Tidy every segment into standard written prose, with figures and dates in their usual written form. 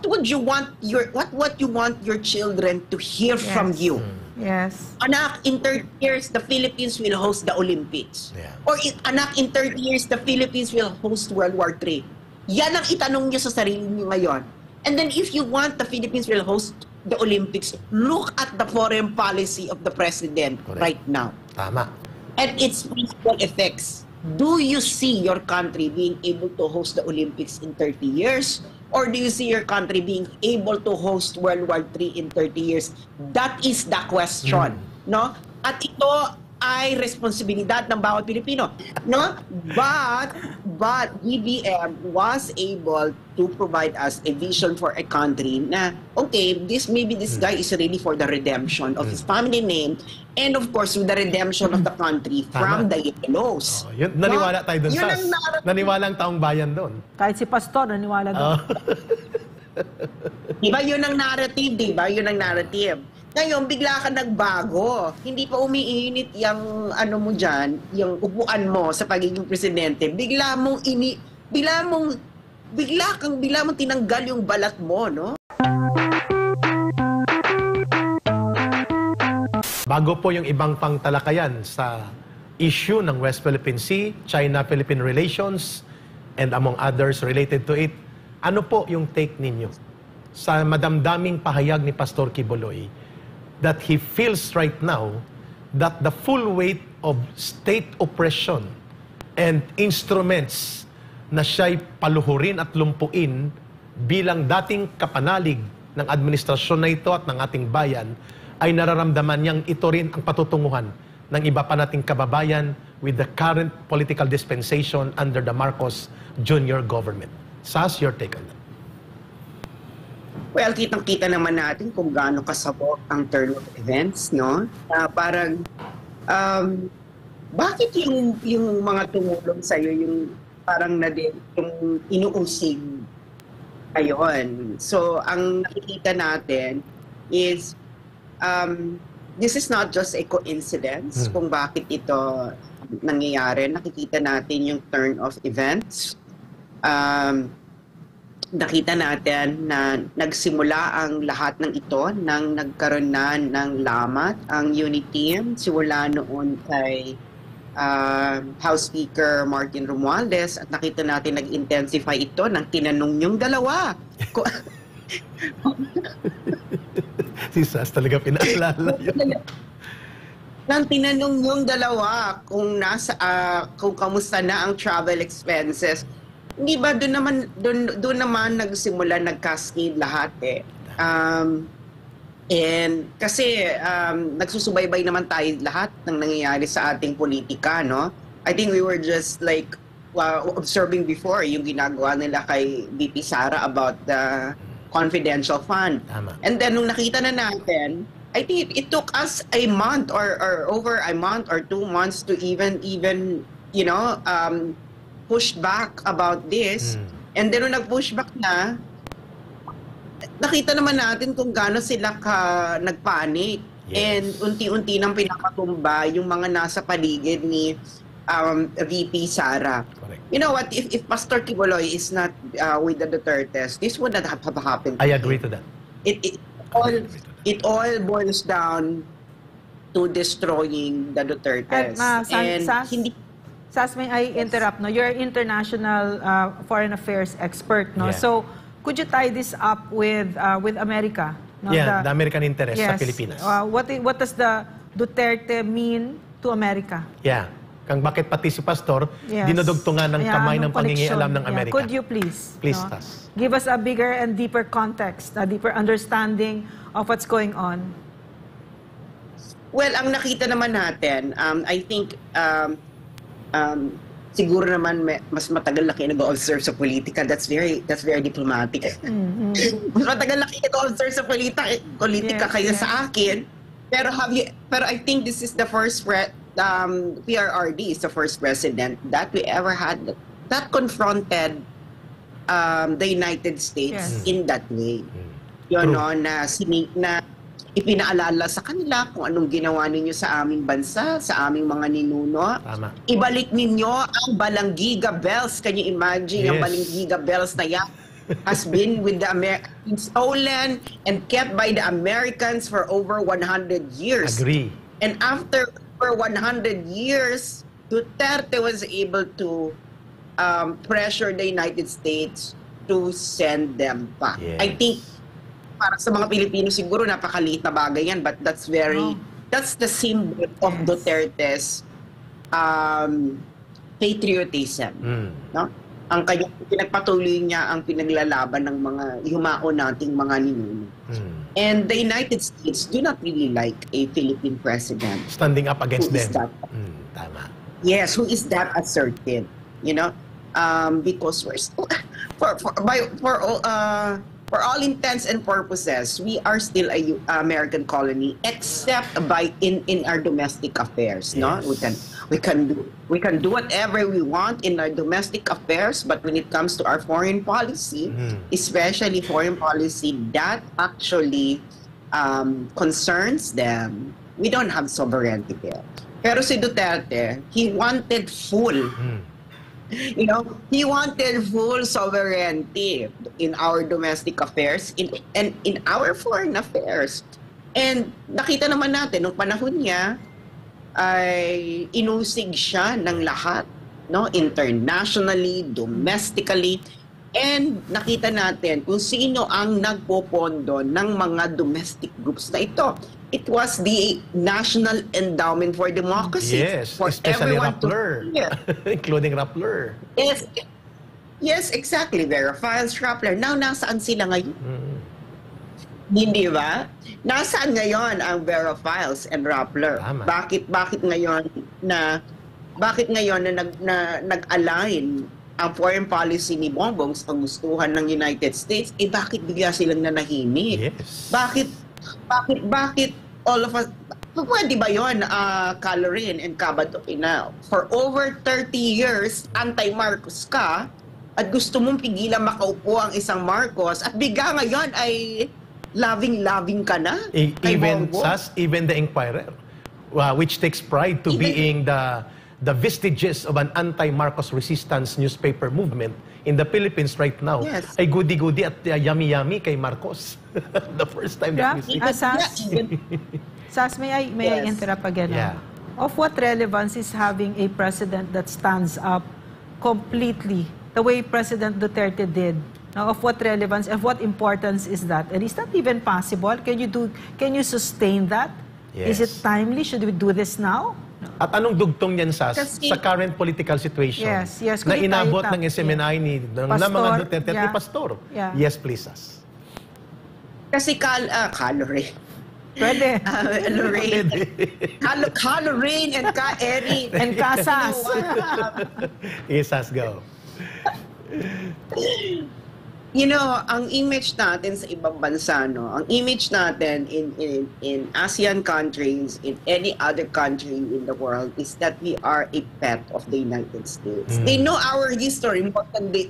would you want what you want your children to hear from you? Yes. Anak, in 30 years, the Philippines will host the Olympics. Yeah. Or anak, in 30 years, the Philippines will host World War III. Yan ang itanong niyo sa sarili niyo ngayon. And then if you want the Philippines will host the Olympics, look at the foreign policy of the president right now. Tama. And its principal effects. Do you see your country being able to host the Olympics in 30 years? Or do you see your country being able to host World War III in 30 years? That is the question. No? At ito ay responsibilidad ng bawat Pilipino. No? But BBM was able to provide us a vision for a country na, okay, maybe this guy is really for the redemption of his family name and of course with the redemption of the country from the yellows. Oh, naniwala tayo dun, Sas. Naniwala ang taong bayan doon. Kahit si Pastor, naniwala doon. Diba yun ang narrative, diba? Yun ang narrative. Ngayon, bigla ka nagbago. Hindi pa umiinit yung ano mo dyan, yung upuan mo sa pagiging presidente. Bigla mong tinanggal yung balat mo, no? Bago po yung ibang pangtalakayan sa issue ng West Philippine Sea, China-Philippine relations, and among others related to it, ano po yung take ninyo sa madamdaming pahayag ni Pastor Quiboloy that he feels right now that the full weight of state oppression and instruments na siya'y paluhurin at lumpuin bilang dating kapanalig ng administrasyon na ito at ng ating bayan, ay nararamdaman niyang ito rin ang patutunguhan ng iba pa nating kababayan with the current political dispensation under the Marcos Jr. government. Sas, your take on that? Well, kitang-kita naman natin kung gaano kasabot ang turn of events, no? Parang, bakit yung mga tumulong sa'yo, yung parang yung inuusig, ayun. So, ang nakikita natin is, this is not just a coincidence kung bakit ito nangyayari. Nakikita natin yung turn of events. Nakita natin na nagsimula ang lahat ng ito nang nagkaroon na ng lamat ang unity team. Simula noon kay House Speaker Martin Romualdez at nakita natin nag-intensify ito nang tinanong yung dalawa. Si Sas talaga pinaalala yun. Nang tinanong yung dalawa kung kamusta na ang travel expenses. Hindi ba doon naman nagsimula, nag-cascade lahat eh. And kasi nagsusubaybay naman tayo lahat ng nangyayari sa ating politika, no? I think we were just like observing before yung ginagawa nila kay VP Sara about the confidential fund. Tama. And then nung nakita na natin, I think it took us a month or over a month or 2 months to even you know, push back about this. And then nung nag-push back na, nakita naman natin kung gaano sila nagpanic. Yes. And unti-unti nang pinapatumba yung mga nasa paligid ni VP Sara. Correct. You know what, if Pastor Quiboloy is not with the Dutertes, this would not have happened. I agree to that. It all boils down to destroying the Dutertes. And Sas, may I interrupt? No? You're an international foreign affairs expert. No? Yeah. So, could you tie this up with America? No? Yeah, the American interest sa Yes. Pilipinas. What does the Duterte mean to America? Yeah. Kang bakit pati si Pastor, Yes. dinudugtungan ng kamay ng anong pangingialam ng connection? Amerika. Could you please? Please, no? Tas. Give us a bigger and deeper context, a deeper understanding of what's going on. Well, ang nakita naman natin, I think, siguro naman mas matagal na kayo nag-observe sa politika. That's very diplomatic. Mas matagal na kayo nag-observe sa politika Yes, kaysa yes. sa akin. Pero I think this is the first PRRD is the first president that we ever had that confronted the United States Yes. in that way. Yun, no, na ipinaalala sa kanila kung anong ginawa ninyo sa aming bansa, sa aming mga ninuno. Tama. Ibalik ninyo ang Balanggiga Bells. Can you imagine ang Yes. Balanggiga Bells na yan? has been with the stolen and kept by the Americans for over 100 years. Agree. And after over 100 years, Duterte was able to pressure the United States to send them back. Yes. I think para sa mga Pilipino siguro napakaliit na bagay yan, but that's that's the symbol of Duterte's patriotism. No? Ang kanyang pinagpatuloy niya ang pinaglalaban ng mga yumao nating mga ninuno. And the United States do not really like a Philippine president. Standing up against Who is them. that? Tama. Yes, who is that assertive? You know, because we're still, for all intents and purposes, we are still a American colony, except in our domestic affairs. No, Yes. we can do whatever we want in our domestic affairs, but when it comes to our foreign policy, especially foreign policy that actually concerns them, we don't have sovereignty there. Pero si Duterte, he wanted full. You know, he wanted full sovereignty in our domestic affairs and in our foreign affairs. And nakita naman natin, nung panahon niya, ay inusig siya ng lahat, no? Internationally, domestically, and nakita natin kung sino ang nagpopondo ng mga domestic groups na ito. It was the National Endowment for Democracy. Yes, for especially everyone to Rappler, hear. including Rappler. Yes, exactly. Vera Files, Rappler. Now, nasaan sila ngayon? Hindi ba? Nasaan ngayon ang Vera Files and Rappler? Tama. Bakit ngayon na nag-align ang foreign policy ni Bongbong sa gustuhan ng United States? Bakit bigla silang nanahimik? Yes. Bakit all of us, pwede ba yun, Calorin and Cabadoy, na for over 30 years, anti-Marcos ka, at gusto mong pigilan makaupo ang isang Marcos, at bigla ngayon ay loving ka na? kay Even Bongbong? even the Inquirer, which takes pride to being the vestiges of an anti-Marcos resistance newspaper movement in the Philippines right now, Yes. ay goody-goody at yummy-yummy kay Marcos. The first time that we see. Sas, may I Yes. interrupt again? Yeah. Of what relevance is having a president that stands up completely the way President Duterte did? Now, of what relevance and what importance is that? And is that even possible? Can you sustain that? Yes. Is it timely? Should we do this now? At anong dugtong yan, Sas, Kasi- sa current political situation Yes. na Kung inabot tayo ng SMNI ng Pastor, mga Duterte at ni yeah. Pastor? Yeah. Yes, please, Sas. Kasi Calorin. Pwede. Lorraine. Calorin and Ka-Eri. And Casas. Yes, Sas, go. You know, ang image natin sa ibang bansa, no? Ang image natin in ASEAN countries, in any other country in the world, is that we are a pet of the United States. They know our history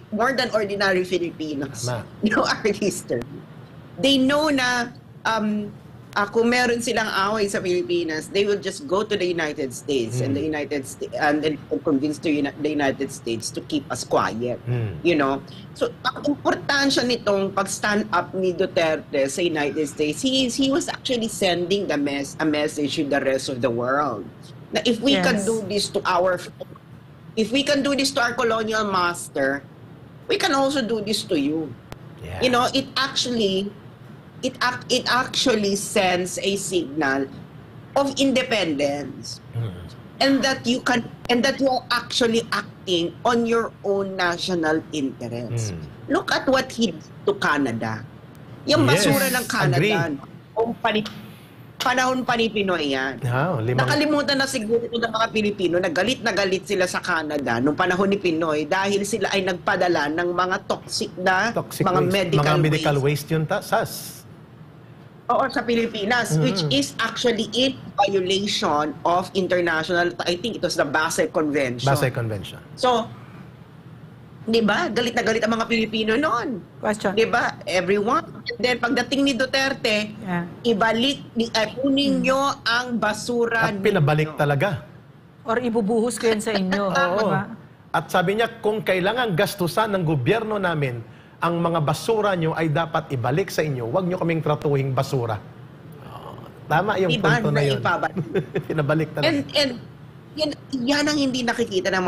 more than ordinary Filipinos. Tama. Know our history. They know na kung meron silang away sa Pilipinas, they will just go to the United States and the United States and convince the United States to keep us quiet. You know? So, ang importansya nitong pag-stand up ni Duterte sa United States, he was actually sending a message to the rest of the world. Na if we can Yes. do this to our colonial master, we can also do this to you. Yeah. You know, it actually sends a signal of independence and that you are actually acting on your own national interests. Look at what he did to Canada. Yung Yes, basura ng Canada, agree. panahon pa ni Pinoy yan. Nakalimutan na siguro ito ng mga Pilipino na galit sila sa Canada nung panahon ni Pinoy dahil sila ay nagpadala ng mga toxic waste. Medical waste yun, Sas. Oo, sa Pilipinas, which is actually in violation of international, I think it was the Basel Convention. Basel Convention. So, di ba, galit na galit ang mga Pilipino noon. Question. Di ba, everyone. And then, pagdating ni Duterte, Yeah. kunin nyo ang basura At pinabalik talaga. Or ibubuhos ko yan sa inyo. Oo. Diba? At sabi niya, kung kailangan gastusan ng gobyerno namin ang mga basura nyo ay dapat ibalik sa inyo. Huwag nyo kaming tratuhing basura. Tama yung Diba? punto na yun. Pinabalik talaga. And yan ang hindi nakikita ng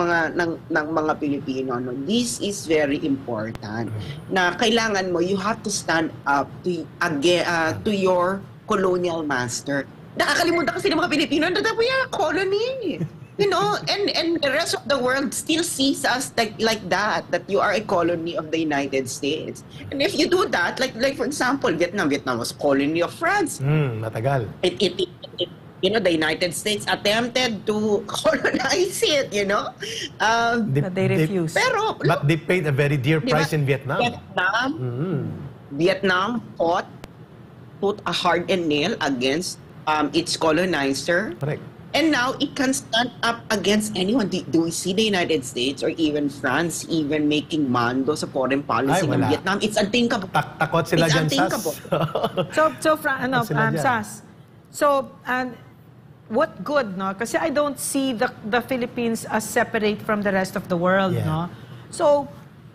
mga Pilipino. No? This is very important. Na kailangan mo, you have to stand up to your colonial master. Nakakalimutan kasi ng mga Pilipino na we are a colony. You know, and the rest of the world still sees us like that you are a colony of the United States. And if you do that, like for example, Vietnam was colony of France. Matagal. You know, the United States attempted to colonize it, you know. But they refused. But they paid a very dear price in Vietnam. Vietnam put a hard and nail against its colonizer. Correct. And now it can stand up against anyone. Do we see the United States or even France even making mando sa foreign policy ng Vietnam? It's unthinkable. Takot sila dyan, Sas. Sas. So, and what good, no? Kasi I don't see the Philippines as separate from the rest of the world, no? So,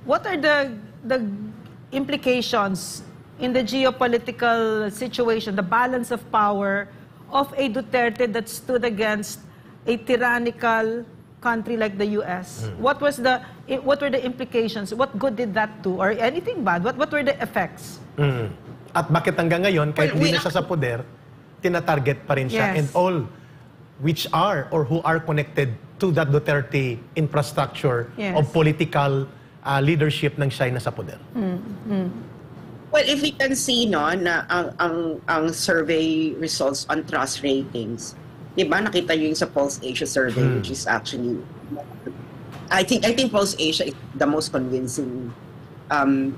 what are the implications in the geopolitical situation, the balance of power of a Duterte that stood against a tyrannical country like the US? What were the implications? What good did that do? Or anything bad? What were the effects? At bakit hanggang ngayon, kahit hindi na siya sa poder, tinatarget pa rin siya. Yes. And all which are or who are connected to that Duterte infrastructure of political leadership ng siya na sa poder. Well, if we can see no na ang survey results on trust ratings, 'di ba? Nakita niyo yung sa Pulse Asia survey, which is actually I think Pulse Asia is the most convincing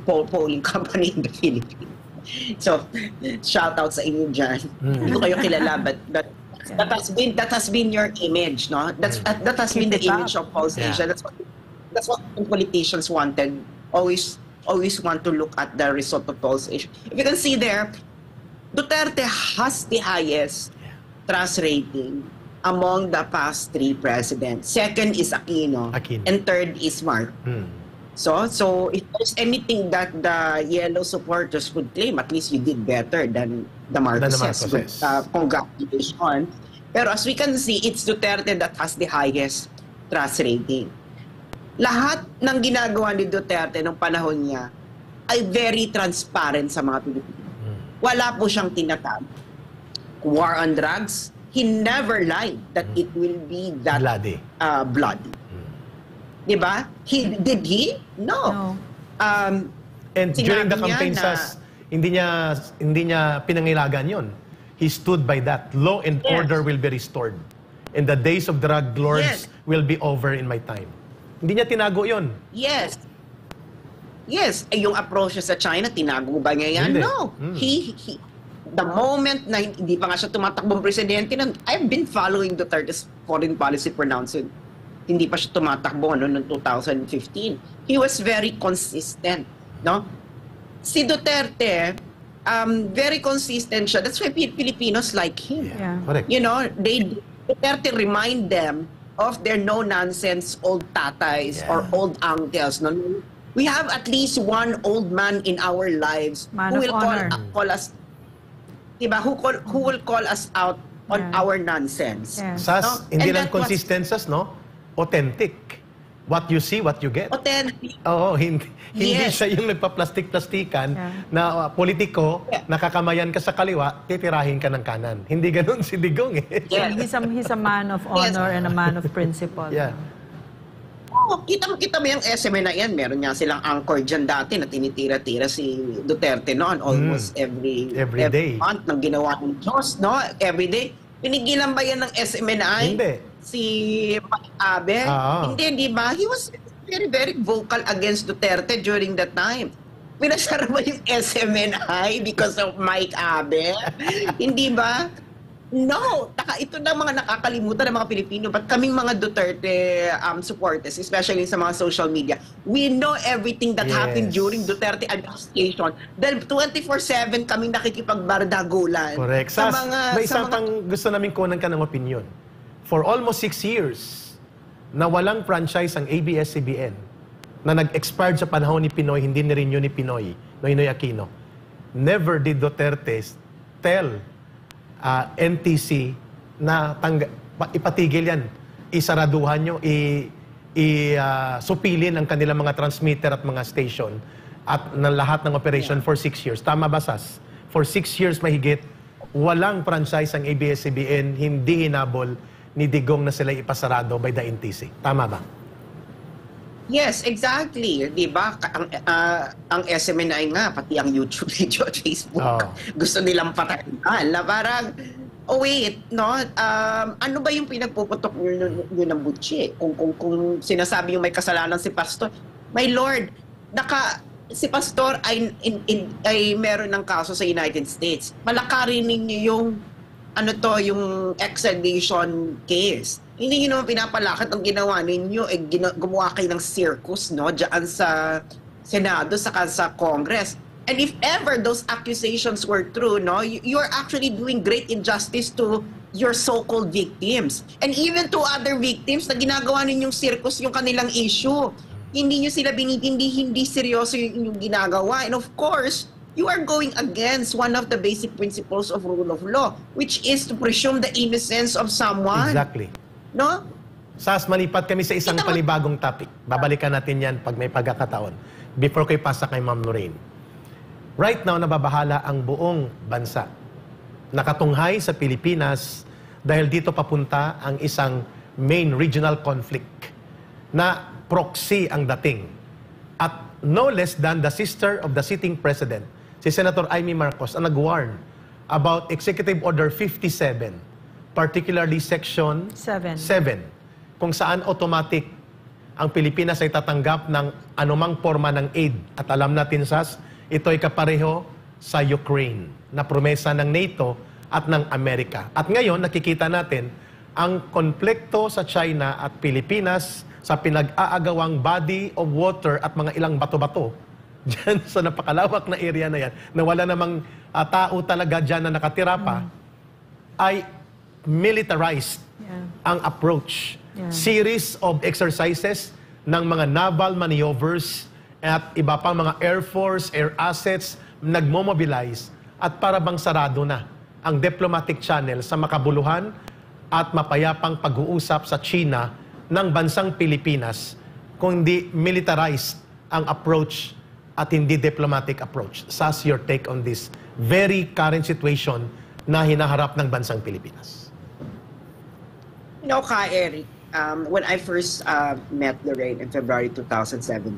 polling company in the Philippines. So, shout out sa inyo dyan. Hindi ko kayo kilala, but that has been your image, no? That has been the image of Pulse Asia. That's what politicians wanted. Always want to look at the result of Pulse Asia. If you can see there, Duterte has the highest trust rating among the past 3 presidents. Second is Aquino. And third is Marcos. So if there's anything that the yellow supporters would claim, at least you did better than the Marcoses. Congratulations. Pero as we can see, it's Duterte that has the highest trust rating. Lahat ng ginagawa ni Duterte nung panahon niya ay very transparent sa mga Pilipino. Wala po siyang tinatag. War on drugs, he never lied that it will be that bloody. Diba? Did he? No. And during the campaign, hindi niya pinangilagan yon. He stood by that. Law and order will be restored. And the days of drug lords will be over in my time. Hindi niya tinago yon. Yes. Yung approach niya sa China, tinago ba niya yan? Hindi. No. The moment na hindi pa nga siya tumatakbong presidente, I've been following Duterte's foreign policy pronouncement. Hindi pa siya tumatakbo noong 2015. He was very consistent, no? Si Duterte, very consistent siya. That's why Filipinos like him. Correct. You know, Duterte remind them of their no-nonsense old tatays or old uncles. No? We have at least one old man in our lives who will call us, diba? Who will call us out on our nonsense. Sas, no? hindi lang consistent, Sas, no? Authentic. What you see, what you get. Authentic. Oo, hindi siya yung nagpa-plastik-plastikan na politiko, nakakamayan ka sa kaliwa, titirahin ka ng kanan. Hindi ganun si Digong eh. He's a man of honor and a man of principle. Kita mo yung SME na yan. Meron nga silang anchor dyan dati na tinitira-tira si Duterte noon almost every day. month nang ginawa ng Diyos, no? Every day. Pinigilan ba yan ng SMNI? Hindi. Si Abe? Hindi, di ba? He was very, very vocal against Duterte during that time. Pinasara ba yung SMNI because of Mike Abe? Hindi ba? No. Ito na mga nakakalimutan ng mga Pilipino. But kaming mga Duterte supporters, especially sa mga social media, we know everything that happened during Duterte administration. Dahil 24/7 kaming nakikipagbardagulan. Correct. May isang gusto namin kunan ka ng opinion. For almost 6 years, na walang franchise ang ABS-CBN. na nag-expired sa panahon ni Pinoy, hindi ni-renew ni Pinoy, Noynoy Aquino. Never did Duterte tell NTC na ipatigil yan, isaraduhan nyo, supilin ang kanilang mga transmitter at mga station at ng lahat ng operation for 6 years. Tama ba, Sas? For 6 years mahigit, walang franchise ang ABS-CBN, hindi hinabol ni Digong na sila ipasarado by the NTC. Tama ba? Yes, exactly. Di ba? Ang SMNI nga, pati ang YouTube video at Facebook, gusto nilang patayin. Na parang, oh wait, no? Ano ba yung pinagpuputok nyo ng butchi? Kung sinasabi yung may kasalanan si Pastor, my Lord, si Pastor ay meron ng kaso sa United States. Palakarin ninyo yung yung extradition case. Hindi nyo naman pinapalakad ang ginawa ninyo, gumawa kayo ng circus, no? Diyan sa Senado, saka sa Congress. And if ever those accusations were true, no, you're actually doing great injustice to your so-called victims. And even to other victims na ginagawa ninyong circus yung kanilang issue. Hindi nyo sila binitindi, hindi seryoso yung ginagawa. And of course, you are going against one of the basic principles of rule of law, which is to presume the innocence of someone. Exactly. No? Sas, malipat kami sa isang panibagong topic. Babalikan natin yan pag may pagkakataon. Before ko ipasa kay Ma'am Lorraine. Right now, nababahala ang buong bansa. Nakatunghay sa Pilipinas dahil dito papunta ang isang main regional conflict na proxy ang dating. At no less than the sister of the sitting president, si Senator Amy Marcos, ang nag-warn about Executive Order 57, particularly Section 7, kung saan automatic ang Pilipinas ay tatanggap ng anumang forma ng aid. At alam natin, Sas, ito ay kapareho sa Ukraine na promesa ng NATO at ng Amerika. At ngayon, nakikita natin ang konflikto sa China at Pilipinas sa pinag-aagawang body of water at mga ilang bato-bato dyan sa napakalawak na area na yan, na wala namang tao talaga dyan na nakatira pa, ay militarized ang approach. Series of exercises ng mga naval maneuvers at iba pang mga Air Force, air assets, nagmomobilize at para bang sarado na ang diplomatic channel sa makabuluhan at mapayapang pag-uusap sa China ng bansang Pilipinas kung hindi militarized ang approach at hindi diplomatic approach. Sas, your take on this very current situation na hinaharap ng bansang Pilipinas? You know, Eric, when I first met Lorraine in February 2017,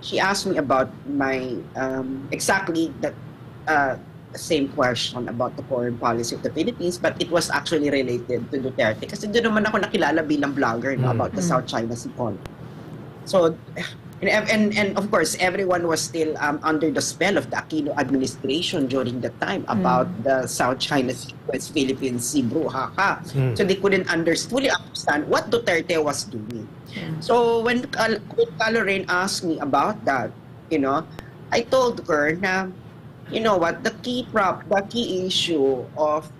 she asked me about my exactly the same question about the foreign policy of the Philippines, but it was actually related to Duterte. Kasi doon naman ako nakilala bilang vlogger about the South China Sea conflict. So, and of course, everyone was still under the spell of the Aquino administration during that time about the South China Sea, West Philippine Sea brouhaha. So they couldn't fully understand what Duterte was doing. So when Lorraine asked me about that, you know, I told her na, you know what, the key issue of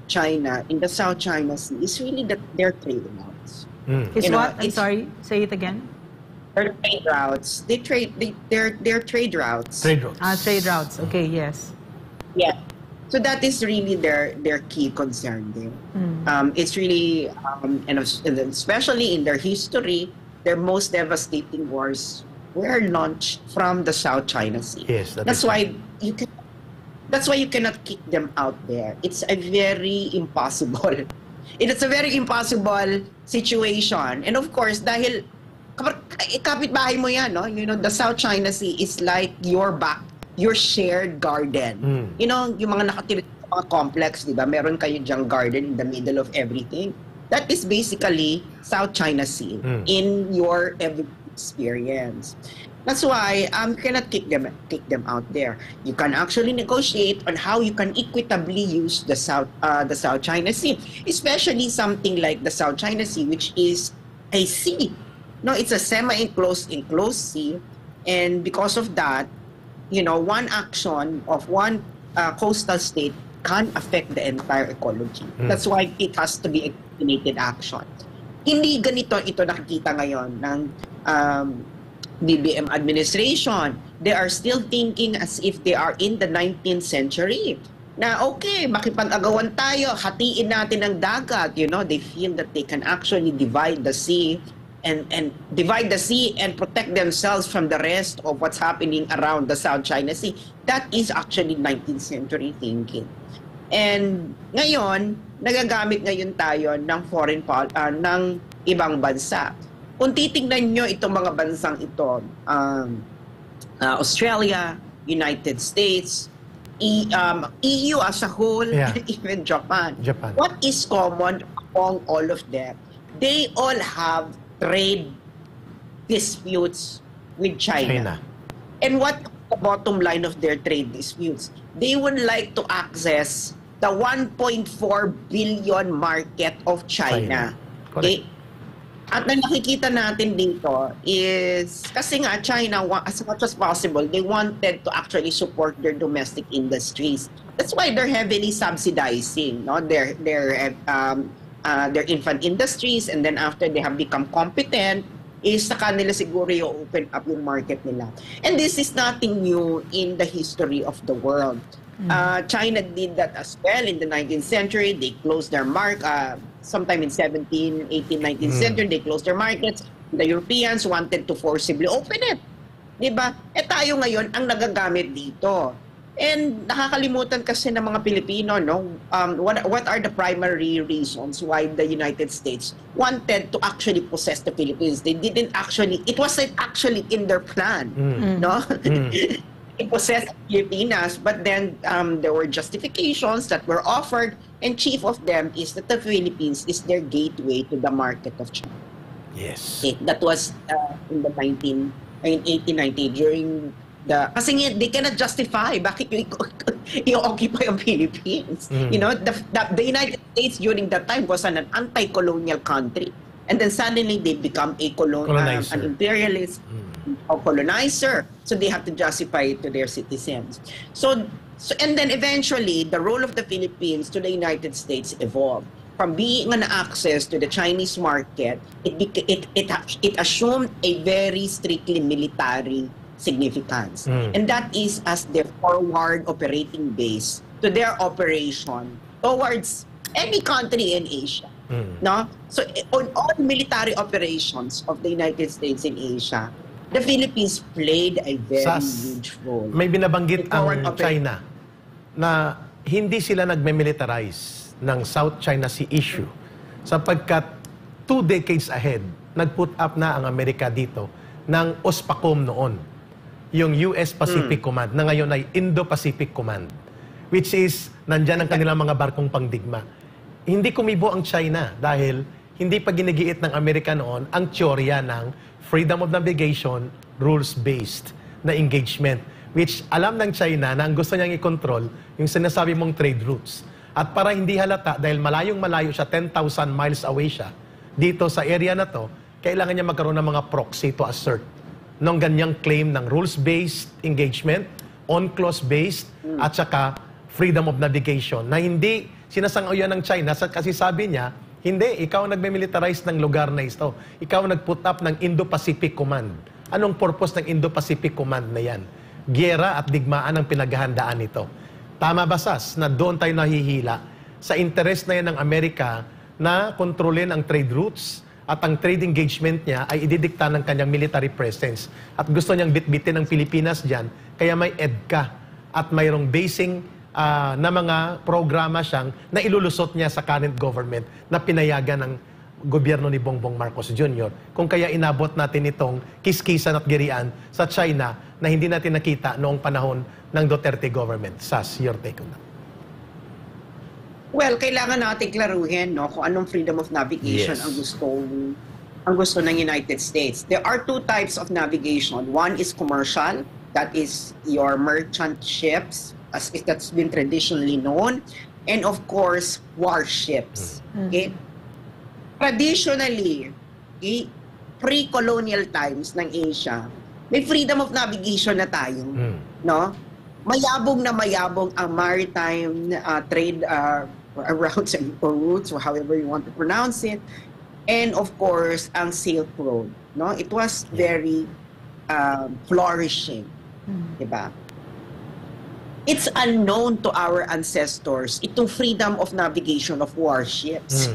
China in the South China Sea is really that their trade routes. Is what? I'm sorry, say it again. Their trade routes. Their trade routes. Trade routes. Trade routes. Okay, yes. Yeah. So that is really their key concern there. It's really, and especially in their history, their most devastating wars were launched from the South China Sea. Yes, that's why you cannot kick them out there. It's a very impossible. It's a very impossible situation. And of course, dahil kapitbahay mo yan, no? You know, the South China Sea is like your shared garden. You know, yung mga nakatira sa mga complex, di ba? Meron kayo dyang garden in the middle of everything. That is basically South China Sea in your every experience. That's why you cannot kick them out there. You can actually negotiate on how you can equitably use the South China Sea, especially something like the South China Sea, which is a sea. No, it's a semi-enclosed sea, and because of that, you know, one action of one coastal state can affect the entire ecology. That's why it has to be a coordinated action. Hindi ganito ito nakikita ngayon ng BBM administration. They are still thinking as if they are in the 19th century. Na okay, makipag-agawan tayo, hatiin natin ang dagat. You know, they feel that they can actually divide the sea and divide the sea and protect themselves from the rest of what's happening around the South China Sea. That is actually 19th century thinking. And ngayon, nagagamit ngayon tayo ng ng ibang bansa. Kung titingnan nyo itong mga bansang ito, Australia, United States, EU as a whole, Yeah. and even Japan. Japan. What is common among all of them? They all have trade disputes with China. And what is the bottom line of their trade disputes? They would like to access the 1.4 billion market of China. Correct. Okay? At na nakikita natin dito is, kasi nga China, as much as possible, they wanted to actually support their domestic industries. That's why they're heavily subsidizing, no, their infant industries, and then after they have become competent, is sa kanila siguro yung open up yung market nila. And this is nothing new in the history of the world. China did that as well in the 19th century. They closed their sometime in 17th, 18th, 19th century, they closed their markets. The Europeans wanted to forcibly open it. Diba? Tayo ngayon ang nagagamit dito. And nakakalimutan kasi ng mga Pilipino, no? What are the primary reasons why the United States wanted to actually possess the Philippines? They didn't actually, it wasn't actually in their plan, no? Possess Filipinas, but then there were justifications that were offered, and chief of them is that the Philippines is their gateway to the market of China. Yes. Okay, that was in 1890 during the, kasi nga, they cannot justify bakit yung occupy ang Philippines. You know, the United States during that time was an anti-colonial country, and then suddenly they become a an imperialist or colonizer, so they have to justify it to their citizens. So and then eventually the role of the Philippines to the United States evolved from being an access to the Chinese market. It assumed a very strictly military significance, and that is as their forward operating base to their operation towards any country in Asia. No, so on all military operations of the United States in Asia, the Philippines played a very huge role. May binabanggit ang Forward China na hindi sila nagme-militarize ng South China Sea issue sapagkat 2 decades ahead, nag-put up na ang Amerika dito ng OSPACOM noon, yung US Pacific Command, na ngayon ay Indo-Pacific Command, which is, nandyan ang kanilang mga barkong pangdigma. Hindi kumibo ang China dahil hindi pa ginigiit ng Amerika noon ang teorya ng freedom of navigation, rules-based na engagement, which alam ng China na ang gusto niyang i-control yung sinasabi mong trade routes. At para hindi halata, dahil malayong-malayo siya, 10,000 miles away siya, dito sa area na to, kailangan niya magkaroon ng mga proxy to assert ng ganyang claim ng rules-based engagement, on-clause-based, at saka freedom of navigation, na hindi sinasang-ayon ng China kasi sabi niya, hindi, ikaw ang nagme-militarize ng lugar na ito. Ikaw ang nag-put up ng Indo-Pacific Command. Anong purpose ng Indo-Pacific Command na yan? Giyera at digmaan ang pinaghahandaan nito. Tama ba, Sas, na doon tayo nahihila sa interest na yan ng Amerika na kontrolin ang trade routes at ang trade engagement niya ay ididikta ng kanyang military presence. At gusto niyang bitbitin ang Pilipinas dyan, kaya may EDCA at mayroong basing na mga programa siyang na ilulusot niya sa current government na pinayagan ng gobyerno ni Bongbong Marcos Jr. Kung kaya inabot natin itong kiskisan at girian sa China na hindi natin nakita noong panahon ng Duterte government. Sas, your take on that. Well, kailangan natin klaruhin, no, kung anong freedom of navigation Yes. ang gusto ng United States. There are 2 types of navigation. One is commercial, that is your merchant ships, as that's been traditionally known, and of course, warships. Okay? Traditionally, okay, pre-colonial times ng Asia, may freedom of navigation na tayo, no? Mayabong ang maritime trade routes or routes, or however you want to pronounce it, and of course, ang Silk Road, no? It was very flourishing. Diba? It's unknown to our ancestors itong freedom of navigation of warships.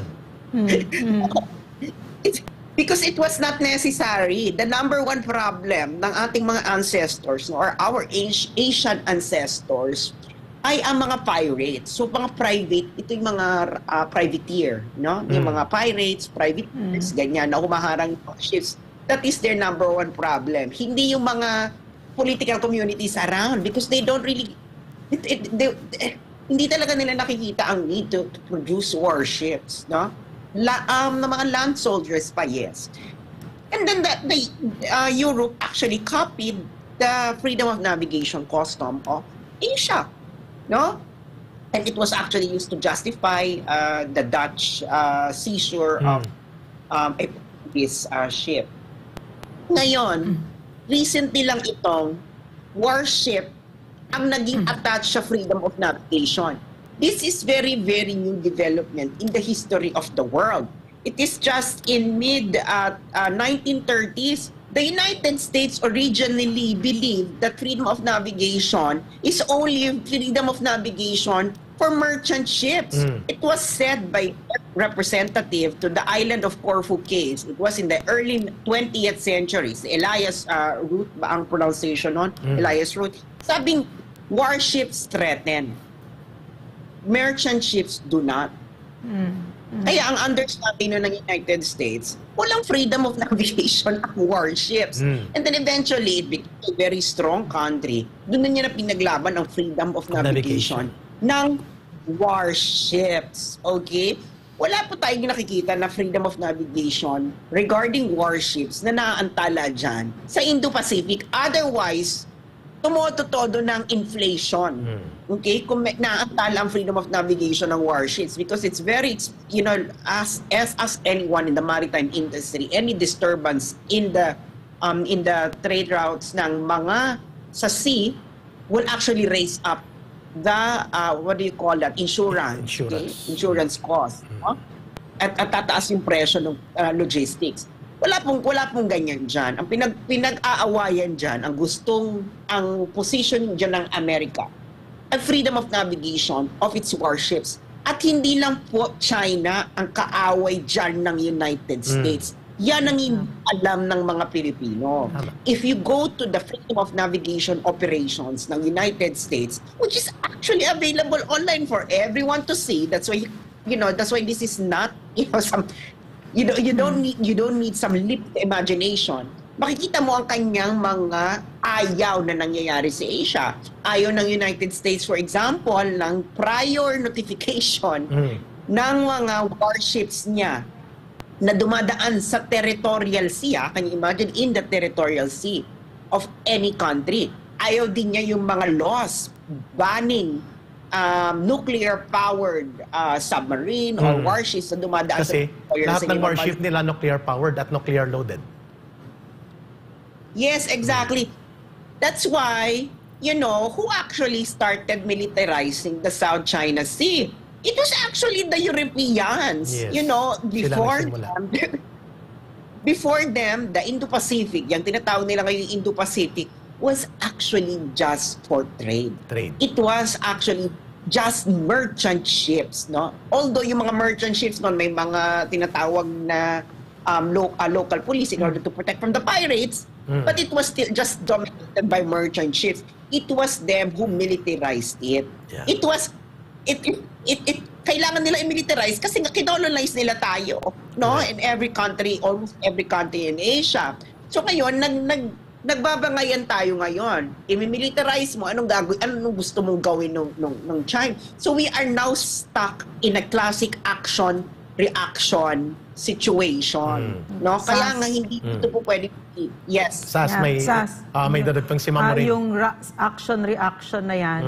Because it was not necessary. The number one problem ng ating mga ancestors, no, or our Asian ancestors, ay ang mga pirates. So, mga private, ito yung mga privateer, no? Yung mga pirates, privateers, ganyan, na humaharang yung ships. That is their number one problem. Hindi yung mga political communities around because they don't really, hindi talaga nila nakikita ang need to produce warships, no? Ng mga land soldiers pa, yes. And then Europe actually copied the freedom of navigation custom of Asia, no? And it was actually used to justify the Dutch seizure of this ship. Ngayon, recently lang itong warship ang naging attached sa freedom of navigation. This is very, very new development in the history of the world. It is just in mid-1930s, the United States originally believed that freedom of navigation is only freedom of navigation for merchant ships. It was said by a representative to the island of Corfu case. It was in the early 20th century. Si Elias Root ba ang pronunciation nun? Elias Root. Sabing, warships threaten. Merchant ships do not. Kaya ang understanding ng United States, walang freedom of navigation ang warships. And then eventually, it became a very strong country. Doon na niya na pinaglaban ang freedom of navigation ng warships. Okay? Wala po tayong nakikita na freedom of navigation regarding warships na naaantala dyan sa Indo-Pacific. Otherwise, tumoto-todo ng inflation. Okay? Kung naantala ang freedom of navigation ng warships because it's very, you know, as anyone in the maritime industry, any disturbance in the trade routes ng mga sa sea will actually raise up the, what do you call that? Insurance. Okay? Insurance cost. No? At tataas yung presyo ng logistics. Wala pong ganyan dyan. Ang pinag-aawayan dyan, ang position dyan ng Amerika, ang freedom of navigation of its warships. At hindi lang po China ang kaaway dyan ng United States. Yan ang alam ng mga Pilipino. If you go to the freedom of navigation operations ng United States, which is actually available online for everyone to see, that's why, that's why this is not, some... You don't need some lip imagination. Makikita mo ang kanyang mga ayaw na nangyayari sa Asia. Ayaw ng United States, for example, ng prior notification ng mga warships niya na dumadaan sa territorial sea. Can you imagine? In the territorial sea of any country. Ayaw din niya yung mga laws banning nuclear-powered submarine or warships na dumadaan kasi lahat ng warship nila nuclear-powered at nuclear-loaded. Yes, exactly. That's why, who actually started militarizing the South China Sea? It was actually the Europeans. Yes. Before them, the Indo-Pacific, yung tinatawag nila ngayon Indo-Pacific, was actually just for trade. It was actually just merchant ships, no? Although yung mga merchant ships noon may mga tinatawag na local police in order to protect from the pirates, but it was still just dominated by merchant ships. It was them who militarized it. Yeah. It kailangan nila i-militarize kasi kinolonize nila tayo, no? In every country, almost every country in Asia. So ngayon, nagbabangayan tayo ngayon. I-militarize mo, anong gusto mong gawin ng China? So we are now stuck in a classic action-reaction situation. No? Kaya nga hindi ito po pwede. Yes. Sas, may dadagpang si Ma'am Marie. Yung action-reaction na yan,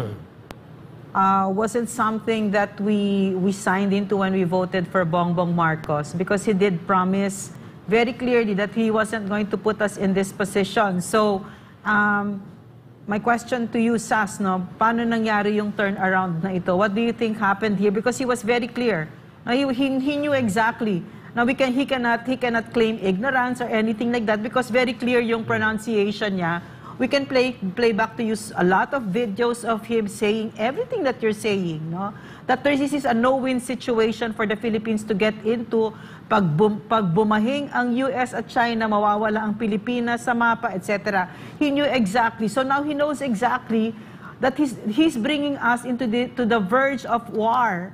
wasn't something that we signed into when we voted for Bongbong Marcos because he did promise very clearly that he wasn't going to put us in this position. So, my question to you, Sas, paano nangyari yung turnaround na ito? What do you think happened here? Because he was very clear. He knew exactly Now he cannot claim ignorance or anything like that because very clear yung pronunciation niya. We can play back to you a lot of videos of him saying everything that you're saying, no? That this is a no-win situation for the Philippines to get into. Pag bumahing ang US at China, mawawala ang Pilipinas sa mapa, etc. He knew exactly. So now he knows exactly that he's bringing us into to the verge of war.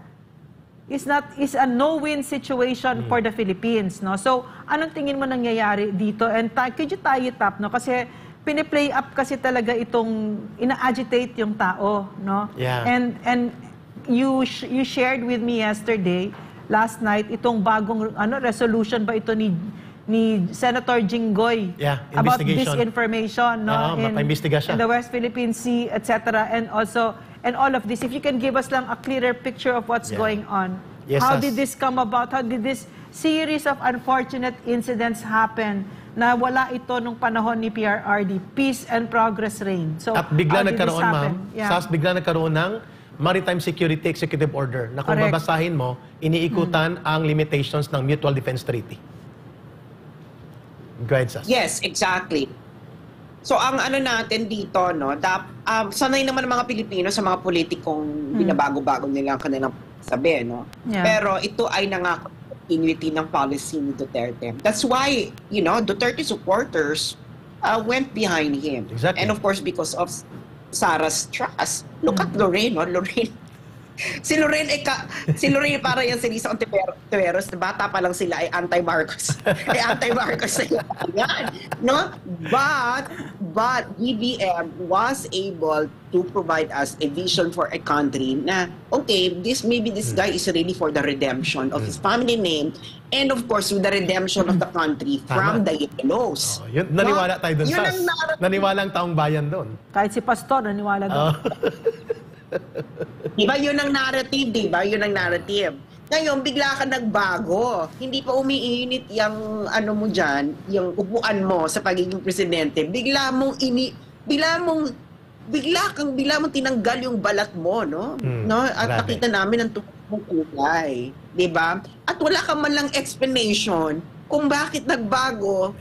Is a no-win situation for the Philippines, no? So anong tingin mo nangyayari dito? And could you tie it up, no? Kasi piniplay up kasi talaga itong ina-agitate yung tao, no? Yeah. And you shared with me last night itong bagong resolution ba ito ni Senator Jinggoy about disinformation, no? In the West Philippine Sea, etc. And all of this. If you can give us lang a clearer picture of what's going on. Yes, how did this come about? How did this series of unfortunate incidents happen na wala ito nung panahon ni PRRD, peace and progress reign. So, at bigla nagkaroon, ma'am, bigla nagkaroon ng Maritime Security Executive Order na kung babasahin mo, iniikutan ang limitations ng Mutual Defense Treaty. Go ahead, Sas. Yes, exactly. So, ang ano natin dito, no, sanay naman ng mga Pilipino sa mga politikong binabago-bago nila ang kanilang sabi, no? Yeah. Pero ito ay nangako continuity ng policy ni Duterte. That's why, Duterte supporters went behind him. Exactly. And of course, because of Sara's trust. Look at Lorraine, no? Si Lorraine para yan si Lisa Ontiveros, bata pa lang sila ay anti-Marcos. Anti-Marcos na yan. No? But BBM was able to provide us a vision for a country na, okay, this guy is really for the redemption of his family name and of course with the redemption of the country from the Yellows. Naniwala tayo dun, Sas. Naniwala ang taong bayan dun. Kahit si Pastor, naniwala doon. Diba yun ang narrative, diba? Yun ang narrative. Ngayon, bigla ka nagbago. Hindi pa umiinit yung mo dyan, yung upuan mo sa pagiging presidente. Bigla mong tinanggal yung balat mo, no? At nakita namin ang mong kulay. Diba? At wala ka man lang explanation kung bakit nagbago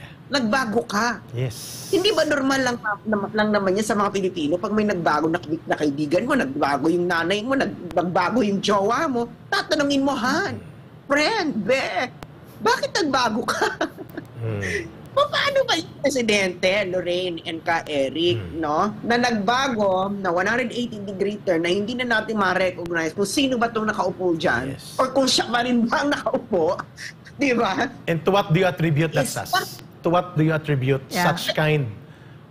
ka. Yes. Hindi ba normal lang naman yan sa mga Pilipino? Pag may nagbago na kaibigan mo, nagbago yung nanay mo, nagbago yung jowa mo, tatanungin mo, friend, bakit nagbago ka? Paano ba yung presidente, Lorraine and ka Eric, no? Na nagbago, na 180-degree turn, na hindi na natin ma-recognize kung sino ba itong nakaupo dyan, or kung siya pa rin ba ang nakaupo, di ba? And to what do you attribute that, Sas? To what do you attribute such kind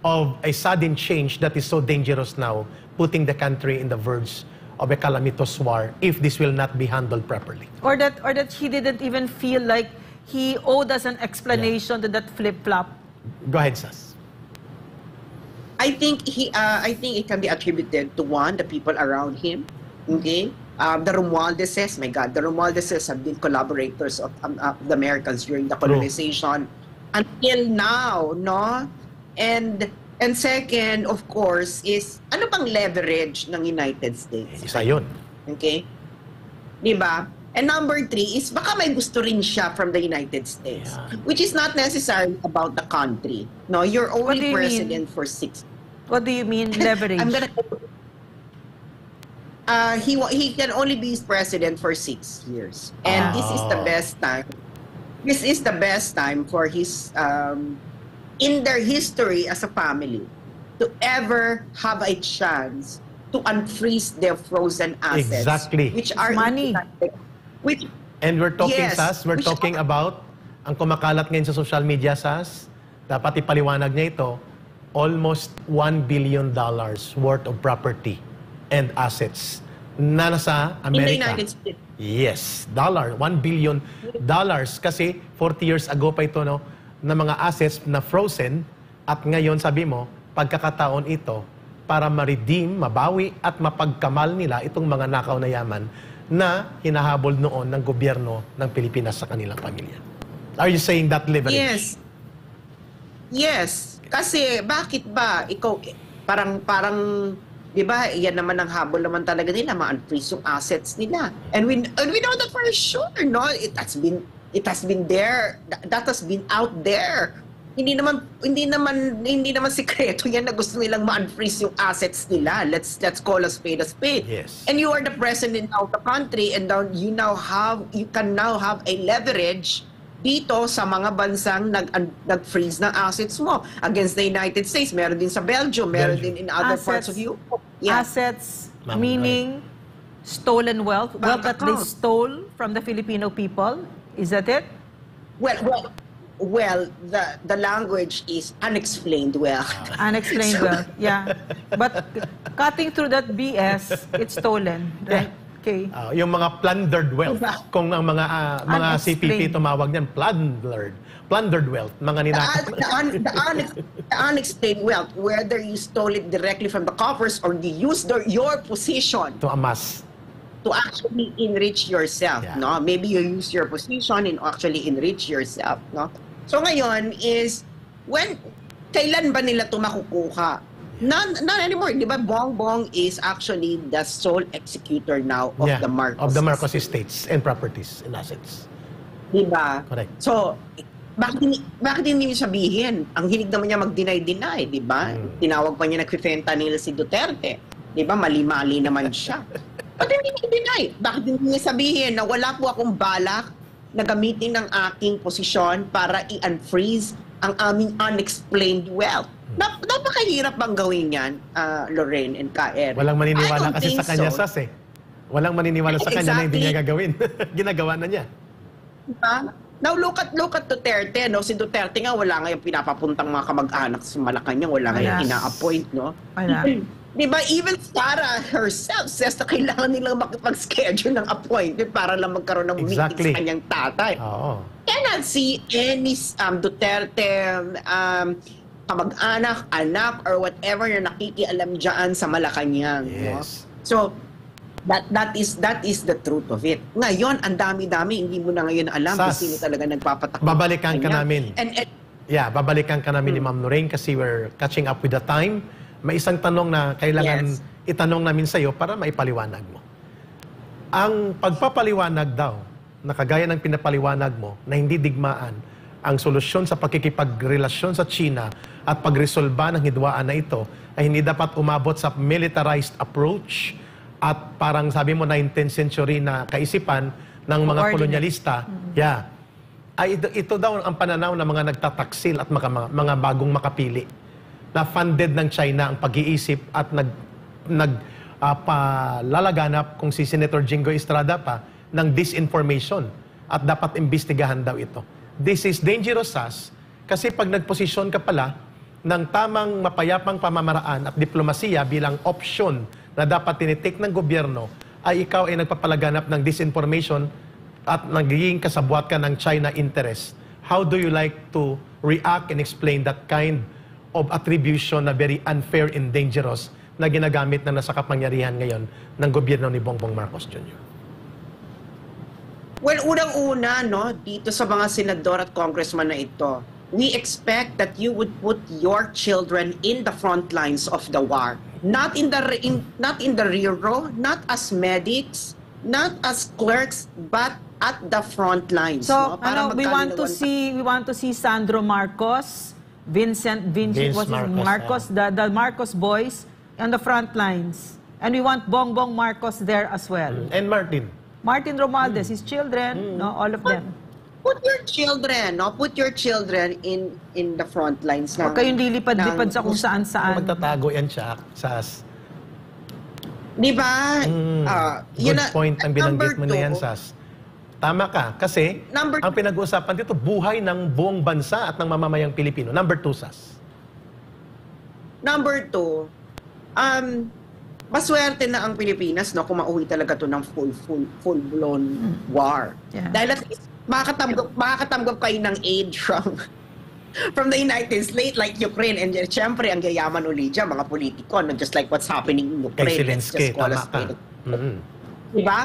of a sudden change that is so dangerous now, putting the country in the verge of a calamitous war if this will not be handled properly? Or that he didn't even feel like he owed us an explanation to that flip-flop? Go ahead, Sas. I think it can be attributed to the people around him. Okay? The Romualdeses, my God, the Romualdeses have been collaborators of the Americans during the colonization. Until now, no? And second, of course, is ano bang leverage ng United States? Isa yun. Okay? Diba? And number 3 is baka may gusto rin siya from the United States. Which is not necessarily about the country. No, you're only president for 6. What do you mean, leverage? He can only be president for 6 years. And this is the best time. This is the best time for his, in their history as a family, to ever have a chance to unfreeze their frozen assets. Exactly. Which are money. And we're talking, Sas, we're talking about, ang kumakalat ngayon sa social media, Sas, dapat ipaliwanag niya ito, almost $1 billion worth of property and assets na nasa Amerika. In the United States. Yes, $1 billion. Kasi 40 years ago pa ito, no, na mga assets na frozen at ngayon sabi mo, pagkakataon ito para ma-redeem, mabawi at mapagkamal nila itong mga nakaw na yaman na hinahabol noon ng gobyerno ng Pilipinas sa kanilang pamilya. Are you saying that leverage? Yes. Kasi bakit ba ikaw parang di ba, yan naman ang habol naman talaga nila, ma-unfreeze yung assets nila. And we know that for sure, no? That's been It has been there. That has been out there. Hindi naman sikreto yan na gusto nilang ma-unfreeze yung assets nila. Let's call a spade a spade. Yes. And you are the president of the country, and now you can now have a leverage dito sa mga bansang nag-freeze ng assets mo against the United States. Meron din sa Belgium, meron din in other parts of Europe. Yeah. Assets, meaning stolen wealth, wealth that they stole from the Filipino people. Is that it? Well, the language is unexplained wealth. Unexplained wealth, yeah. But cutting through that BS, it's stolen, right? Okay. Yung mga plundered wealth. Diba? Kung ang mga CPP Unexplained. tumawag niyan, plundered wealth. Mga ninakot. The unexplained wealth, whether you stole it directly from the coffers or you used your position To amass. to actually enrich yourself, Yeah. no? Maybe you use your position and actually enrich yourself, no? So ngayon is, kailan ba nila ito makukuha? Not anymore, di ba? Bongbong is actually the sole executor now of the Marcos. Of the Marcos estates and properties and assets. Di ba? Correct. So, bakit hindi niyo sabihin? Ang hilig naman niya mag-deny, di ba? Tinawag pa niya nag-fentanyl si Duterte. Di ba? Mali-mali naman siya. Ba't hindi niya deny? Bakit hindi niya sabihin na wala po akong balak na gamitin ng aking posisyon para i-unfreeze ang aming unexplained wealth? Napakahirap bang gawin yan, Lorraine and Ka-Eric? Walang maniniwala I don't kasi sa think kanya, so. Sas eh. Walang maniniwala sa kanya na hindi Exactly. niya gagawin. Ginagawa na niya. Diba? Now, look at Duterte, no? Si Duterte nga, wala nga yung pinapapuntang mga kamag-anak sa Malacanang, wala nga yung Wala. ina-appoint, no? Wala. Diba, even Sarah herself says na kailangan nilang makipag-schedule ng appointment para lang magkaroon ng meeting Exactly. sa kanyang tatay. Oo. Cannot see any Duterte kamag-anak, anak, or whatever na nakikialam dyan sa Malacanang. Yes. No? So, that is the truth of it. Ngayon, ang dami-dami, hindi mo na ngayon alam kung Sas, sino talaga nagpapatakbo. babalikan ka kanya. namin. And Yeah, babalikan ka namin ni Ma'am Lorraine kasi we're catching up with the time. May isang tanong na kailangan Yes. itanong namin sa iyo para maipaliwanag mo. Ang pagpapaliwanag daw, na kagaya ng pinapaliwanag mo, na hindi digmaan ang solusyon sa pakikipagrelasyon sa China at pagresolba ng hidwaan na ito ay hindi dapat umabot sa militarized approach at parang sabi mo 19th century na kaisipan ng mga Coordinate. kolonyalista. Yeah. Ay ito daw ang pananaw ng mga nagtataksil at mga bagong makapili na funded ng China ang pag-iisip at palalaganap kung si Senator Jingo Estrada pa ng disinformation at dapat imbestigahan daw ito. This is dangerous, Sas, kasi pag nagposisyon ka pala ng tamang mapayapang pamamaraan at diplomasiya bilang option na dapat tinitake ng gobyerno, ay ikaw ay nagpapalaganap ng disinformation at nagiging kasabwat ka ng China interest. How do you like to react and explain that kind of attribution na very unfair and dangerous na ginagamit na nasa kapangyarihan ngayon ng gobyerno ni Bongbong Marcos Jr.? well, unang-una, no, dito sa mga senador at congressman na ito, we expect that you would put your children in the front lines of the war. Not in the rear row, not as medics, not as clerks, but at the front lines. So, no? Para we want magkalinawan. to see Sandro Marcos, Vince was his Marcos, the Marcos boys on the front lines. And we want Bongbong Marcos there as well. And Martin Romualdez, his children, no, all of them. Put your children, no? Put your children in the front lines. Huwag kayong lilipad-lipad sa kung saan-saan. magtatago yan siya, Sas. Di ba? Good point ang binanggit mo na yan, Sas. Tama ka. Kasi ang pinag-uusapan dito, buhay ng buong bansa at ng mamamayang Pilipino. Number 2, Sas. Number 2, maswerte na ang Pilipinas, no, kung mauwi talaga to ng full-blown war. Yeah. Dahil at least makakatanggap kayo ng aid from the United States, like Ukraine, and syempre ang yayaman ulit dyan, mga politiko, no, just like what's happening in Ukraine. Kay Zelensky, Let's just call tama us ka. Diba?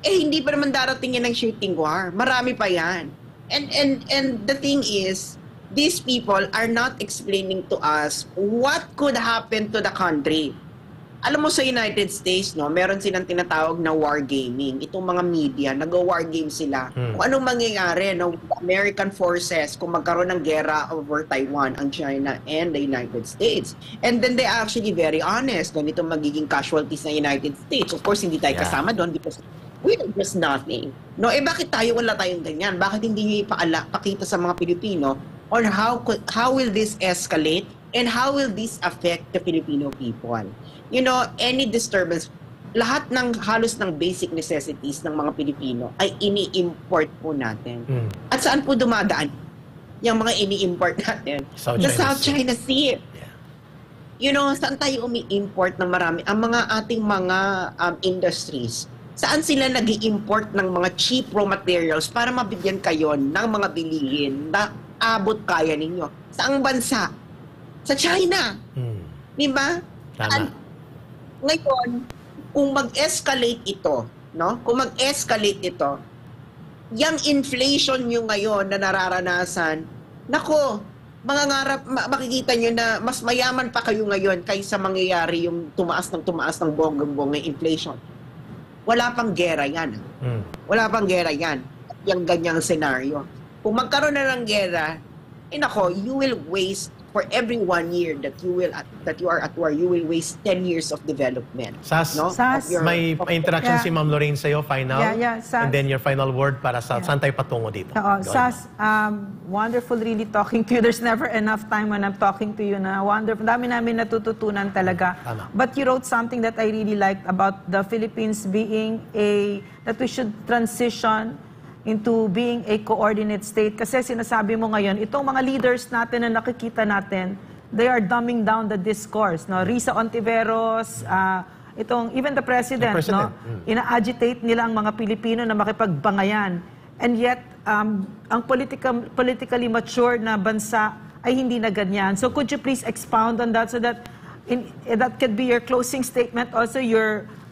Hindi pa naman darating yan ng shooting war. Marami pa yan. And the thing is, these people are not explaining to us what could happen to the country alam mo sa United States, no, meron silang tinatawag na wargaming. Itong mga media, nag-wargame sila. Kung anong mangyayari, no, American forces, kung magkaroon ng gera over Taiwan, ang China and the United States. And then they actually very honest, ganito magiging casualties ng United States. Of course, hindi tayo kasama doon because we are just nothing. No, bakit wala tayong ganyan? Bakit hindi nyo pakita sa mga Pilipino on how will this escalate and how will this affect the Filipino people? You know, any disturbance, lahat ng halos ng basic necessities ng mga Pilipino ay ini-import po natin. At saan po dumadaan yung mga ini-import natin? The South China Sea. Yeah. You know, saan tayo umi-import ng marami? Ang mga ating mga industries, saan sila nag-i-import ng mga cheap raw materials para mabigyan kayo ng mga bilihin na abot kaya ninyo? Saang bansa? Sa China. Di ba? Tama. Ngayon, kung mag-escalate ito, no? Kung mag-escalate ito, yung inflation nyo ngayon na nararanasan, nako, makikita nyo na mas mayaman pa kayo ngayon kaysa mangyayari yung tumaas ng bonggang-bonggang inflation. Wala pang gera yan. Wala pang gera yan. Yung ganyang senaryo. Kung magkaroon na ng gera, nako, you will waste for every 1 year that you are at war, you will waste 10 years of development. Sas, may interaction si Ma'am Lorraine sa'yo, final? Sas. And then your final word para sa saan tayo patungo dito? Sas, wonderful really talking to you. There's never enough time when I'm talking to you na wonderful. Dami namin natututunan talaga. Tama. But you wrote something that I really liked about the Philippines being that we should transition into being a coordinate state. Kasi sinasabi mo ngayon, itong mga leaders natin na nakikita natin, they are dumbing down the discourse. No? Risa Ontiveros, even the president, no? Ina-agitate nila ang mga Pilipino na makipagbangayan. And yet, ang politically mature na bansa ay hindi na ganyan. So could you please expound on that so that that could be your closing statement, also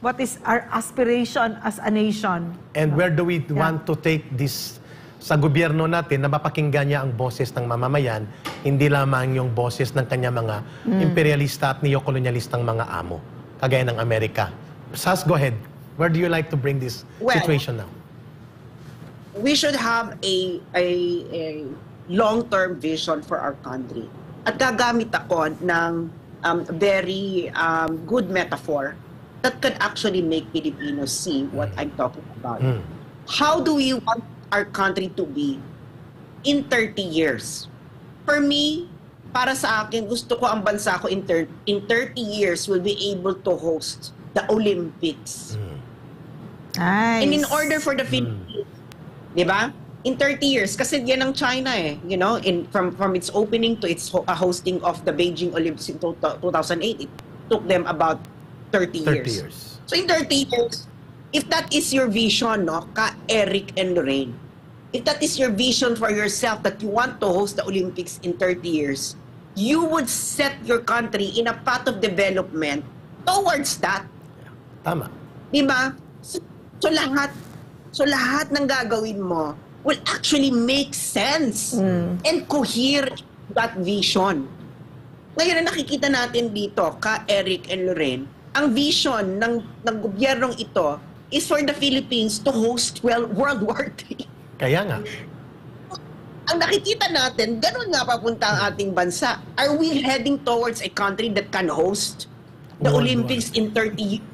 what is our aspiration as a nation? And where do we want to take this sa gobyerno natin na mapakinggan niya ang boses ng mamamayan, hindi lamang yung boses ng kanya mga imperialista at neokolonyalistang mga amo, kagaya ng Amerika. Sas, go ahead. Where do you like to bring this situation now? We should have a long-term vision for our country. At gagamit ako ng very good metaphor that could actually make Filipinos see what I'm talking about. How do we want our country to be in 30 years? For me, para sa akin, gusto ko ang bansa ko in 30 years will be able to host the Olympics. Nice. And in order for the Philippines, di ba? In 30 years, kasi yan ang China you know, from its opening to its hosting of the Beijing Olympics in 2008, it took them about 30 years. So in 30 years, if that is your vision, no, Eric and Lorraine, if that is your vision for yourself that you want to host the Olympics in 30 years, you would set your country in a path of development towards that. Tama. Diba? So lahat ng gagawin mo will actually make sense and cohere that vision. Ngayon na nakikita natin dito, Eric and Lorraine, ang vision ng gobyernong ito is for the Philippines to host World War III. Kaya nga. Ang nakikita natin, ganun nga papunta ang ating bansa. Are we heading towards a country that can host the Olympics in 30 years?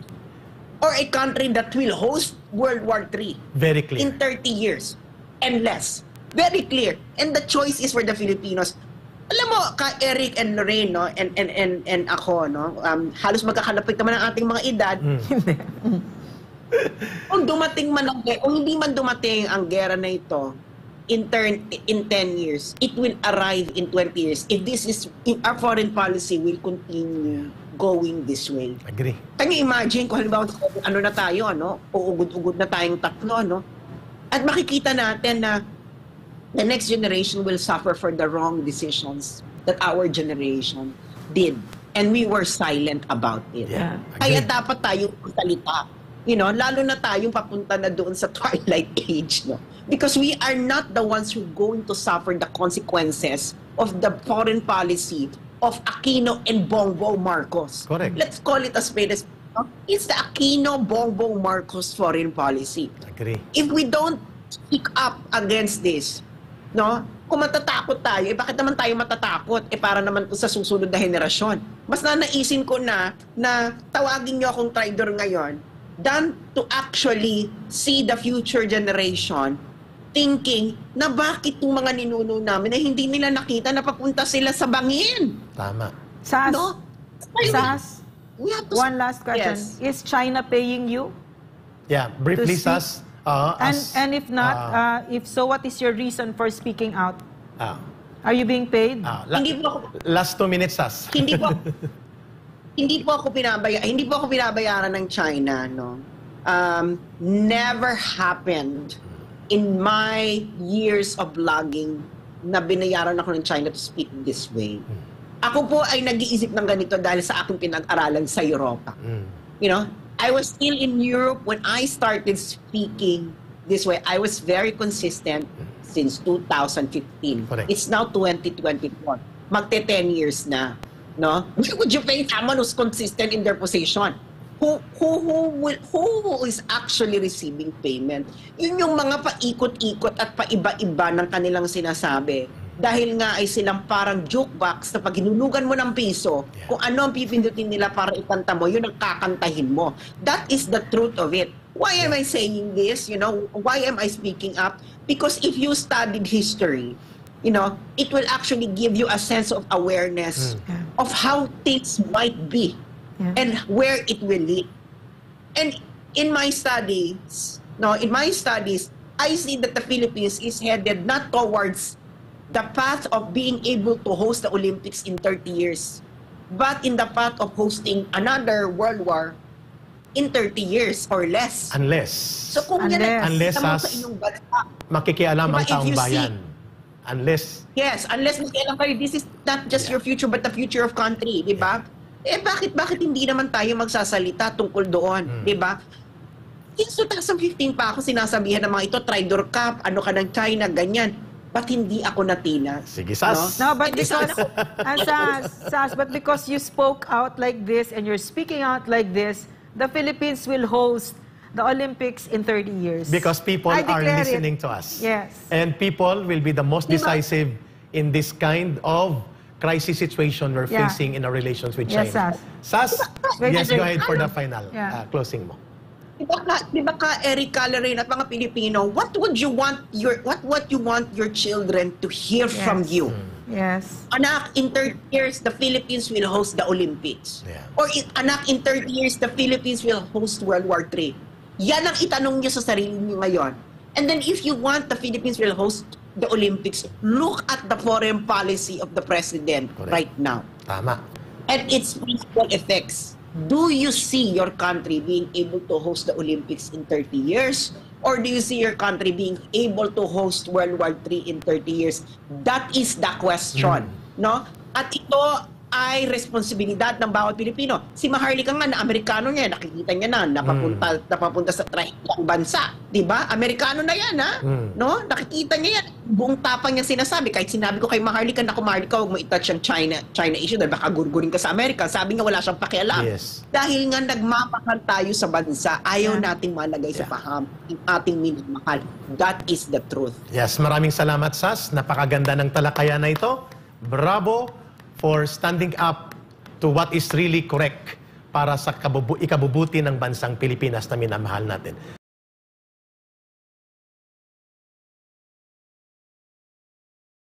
Or a country that will host World War III Very clear. in 30 years and less? Very clear. And the choice is for the Filipinos. Alam mo, Eric and Lorraine, no, and ako, no, halos magkakalapit naman ang ating mga edad. Kung dumating man kung hindi man dumating ang gera na ito in 10 years, it will arrive in 20 years. If our foreign policy will continue going this way. Agree. Can you imagine kung halimbawa na tayo, uugod-ugod na tayong tatlo, at makikita natin na the next generation will suffer for the wrong decisions that our generation did. And we were silent about it. Yeah, Kaya dapat tayong magsalita. You know, lalo na tayong papunta na doon sa twilight age, no? Because we are not the ones who are going to suffer the consequences of the foreign policy of Aquino and Bongbong Marcos. Correct. Let's call it a spade. It's the Aquino Bongbong Marcos foreign policy. Agree. If we don't speak up against this, no? Kung matatakot tayo, bakit naman tayo matatakot? Para naman sa susunod na henerasyon. Mas nanaisin ko na tawagin niyo akong traitor ngayon than to actually see the future generation thinking na bakit yung mga ninuno namin na hindi nila nakita na papunta sila sa bangin. Tama. Sas, No? Sas, We have to... one last question. Yes. Is China paying you? Yeah, briefly, To speak- Sas. And if not, if so, what is your reason for speaking out? Are you being paid? Hindi po ako last 2 minutes, Sas. hindi po hindi po ako binabayaran ng China, no. Never happened in my years of blogging na binayaran ako ng China to speak this way. Ako po ay nag-iisip ng ganito dahil sa aking pinag-aralan sa Europa. You know, I was still in Europe when I started speaking this way. I was very consistent since 2015. Correct. It's now 2024. Magte-10 years na, no? Would you pay someone who's consistent in their position? Who is actually receiving payment? Yun yung mga paikot-ikot at paiba-iba ng kanilang sinasabi. Dahil nga ay silang parang jukebox na pag hinulugan mo ng piso, kung ano ang pipindutin nila para ikanta mo, yun ang kakantahin mo. That is the truth of it. Why am I saying this? You know, why am I speaking up? Because if you studied history, you know, it will actually give you a sense of awareness of how things might be and where it will lead. And in my studies, I see that the Philippines is headed not towards the path of being able to host the Olympics in 30 years, but in the path of hosting another world war in 30 years or less. Unless So kung yan ang Unless, nakikita mo Sas, sa inyong bansa, makikialam Diba, ang if taong you bayan. Unless, unless makialam kayo, this is not just your future but the future of country, di ba? Bakit hindi naman tayo magsasalita tungkol doon, di ba? Since 2015 pa ako sinasabihan ng mga ito, traitor ka, ano ka ng China, ganyan. Ba't hindi ako natina? sige, Sas. No, but Hindi because, Sas, but because you spoke out like this and you're speaking out like this, the Philippines will host the Olympics in 30 years. Because people I are declare it. listening to us. Yes. And people will be the most Diba? decisive in this kind of crisis situation we're Yeah. facing in our relations with Yes, China. Sas, Wait, yes, wait. go ahead for the final Yeah. closing mo. Di ba ka Eric Callerin at mga Pilipino, what you want your children to hear from you? Yes. Anak, in 30 years, the Philippines will host the Olympics. Yeah. Or anak, in 30 years, the Philippines will host World War III. Yan ang itanong niyo sa sarili niyo ngayon. And then if you want the Philippines will host the Olympics, look at the foreign policy of the president Correct. right now. Tama. And its principal effects. Do you see your country being able to host the Olympics in 30 years? Or do you see your country being able to host World War III in 30 years? That is the question. No? At ito ay responsibilidad ng bawat Pilipino. Si Maharlika nga na Amerikano niya, nakikita niya na napapunta sa ibang bansa, 'di ba? Amerikano na 'yan, ha? No? Nakikita niya 'yan. Buong tapang niya sinasabi kahit sinabi ko kay Maharlika na Maharlika, huwag mo i-touch ang China issue dahil baka gurgurin ka sa Amerika. Sabi niya wala siyang pakialam. Yes. Dahil nga nagmamahal tayo sa bansa, ayaw nating malagay sa paham yung ating minamahal. That is the truth. Yes, maraming salamat, Sas. Napakaganda ng talakayan na ito. Bravo for standing up to what is really correct para sa ikabubuti ng bansang Pilipinas na minamahal natin.